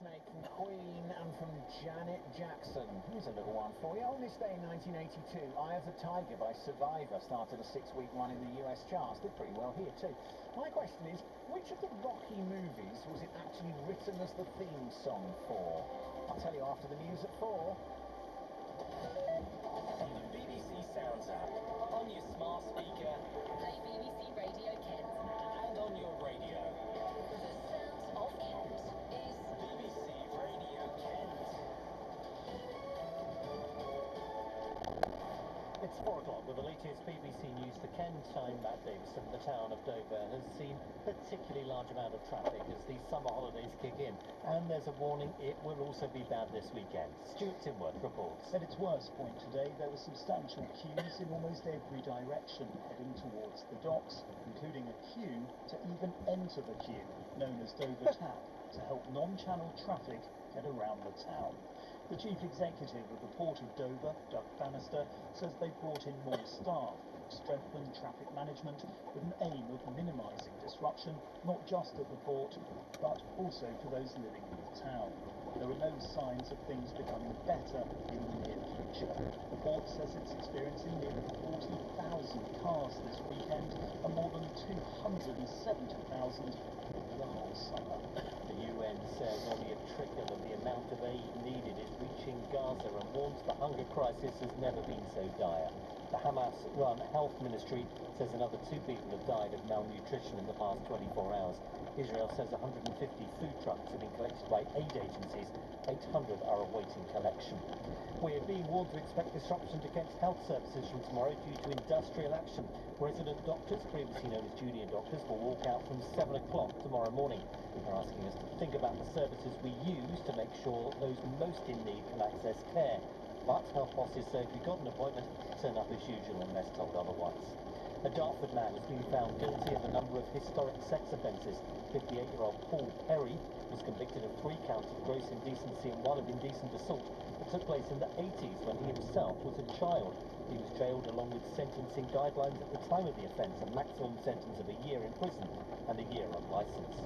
Snake from Queen and from Janet Jackson. Here's a little one for you. On this day in 1982, Eye of the Tiger by Survivor started a 6-week run in the US charts. Did pretty well here too. My question is, which of the Rocky movies was it actually written as the theme song for? I'll tell you after the news at 4. On the BBC Sounds app, on your smart speaker, Play BBC Radio Kent. and on your radio. The sounds of Kent is BBC Radio Kent. It's 4 o'clock with the latest BBC News for Kent. I'm Matt Davison. The town of Dover has seen a particularly large amount of traffic as the summer holidays kick in, and there's a warning it will also be bad this weekend. Stuart Timworth reports. At its worst point today, there were substantial queues in almost every direction heading towards the docks, including a queue to even enter the queue, known as Dover Tap, to help non-channel traffic get around the town. The chief executive of the Port of Dover, Doug Bannister, says they've brought in more staff and strengthened traffic management with an aim of minimising disruption, not just at the port, but also for those living in the town. There are no signs of things becoming better in the near future. The port says it's experiencing nearly 40,000 cars this weekend and more than 270,000 over the whole summer. The UN says only a trickle of the amount of aid needed is reaching Gaza and warns the hunger crisis has never been so dire. The Hamas-run Health Ministry says another 2 people have died of malnutrition in the past 24 hours. Israel says 150 food trucks have been collected by aid agencies. 800 are awaiting collection. We're being warned to expect disruption to Kent's health services from tomorrow due to industrial action. Resident doctors, previously known as junior doctors, will walk out from 7 o'clock tomorrow morning. They're asking us to think about the services we use to make sure those most in need can access care. But health bosses say if you've got an appointment, turn up as usual unless told otherwise. A Dartford man has been found guilty of a number of historic sex offences. 58-year-old Paul Perry was convicted of 3 counts of gross indecency and 1 of indecent assault that took place in the 80s when he himself was a child. He was jailed along with sentencing guidelines at the time of the offence, a maximum sentence of a year in prison and a year on licence.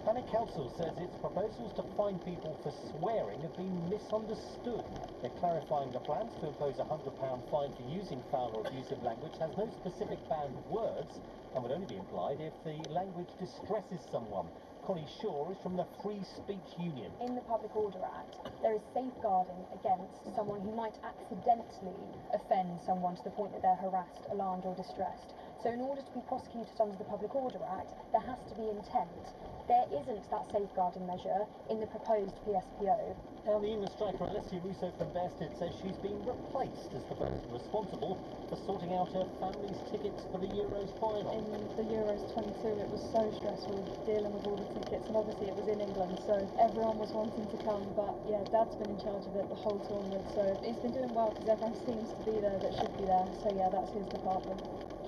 Thanet Council says its proposals to fine people for swearing have been misunderstood. They're clarifying the plans to impose a £100 fine for using foul or abusive language has no specific banned words and would only be applied if the language distresses someone. Connie Shaw is from the Free Speech Union. In the Public Order Act, there is safeguarding against someone who might accidentally offend someone to the point that they're harassed, alarmed or distressed. So in order to be prosecuted under the Public Order Act, there has to be intent. There isn't that safeguarding measure in the proposed PSPO. Now, the England striker Alessia Russo from Bearsted says she's been replaced as the person responsible for sorting out her family's tickets for the Euros final. In the Euros 22, it was so stressful dealing with all the tickets, and obviously it was in England, so everyone was wanting to come, but yeah, Dad's been in charge of it the whole tournament, so he's been doing well because everyone seems to be there that should be there, so yeah, that's his department.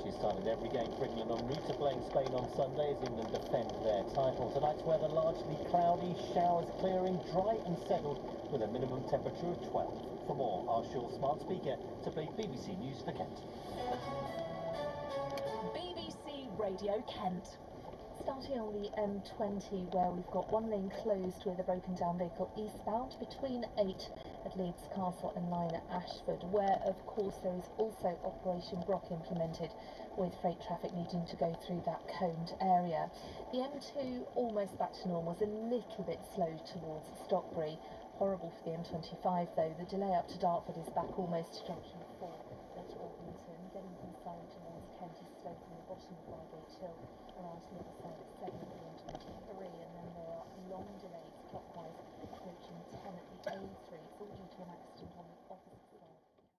She started every game for England en route to playing Spain on Sunday as England defend their title. Tonight's weather largely cloudy, showers clearing, dry and settled with a minimum temperature of 12. For more, our Shaw smart speaker to play BBC News for Kent. BBC Radio Kent. Starting on the M20, where we've got one lane closed with a broken down vehicle eastbound between 8 at Leeds Castle and 9 at Ashford, where of course there is also Operation Brock implemented with freight traffic needing to go through that coned area. The M2 almost back to normal, is a little bit slow towards Stockbury. Horrible for the M25 though, the delay up to Dartford is back almost to junction 4 at Orpington. Getting from Surrey towards Kent is slow from the bottom of Reigate Hill around to the other side at 7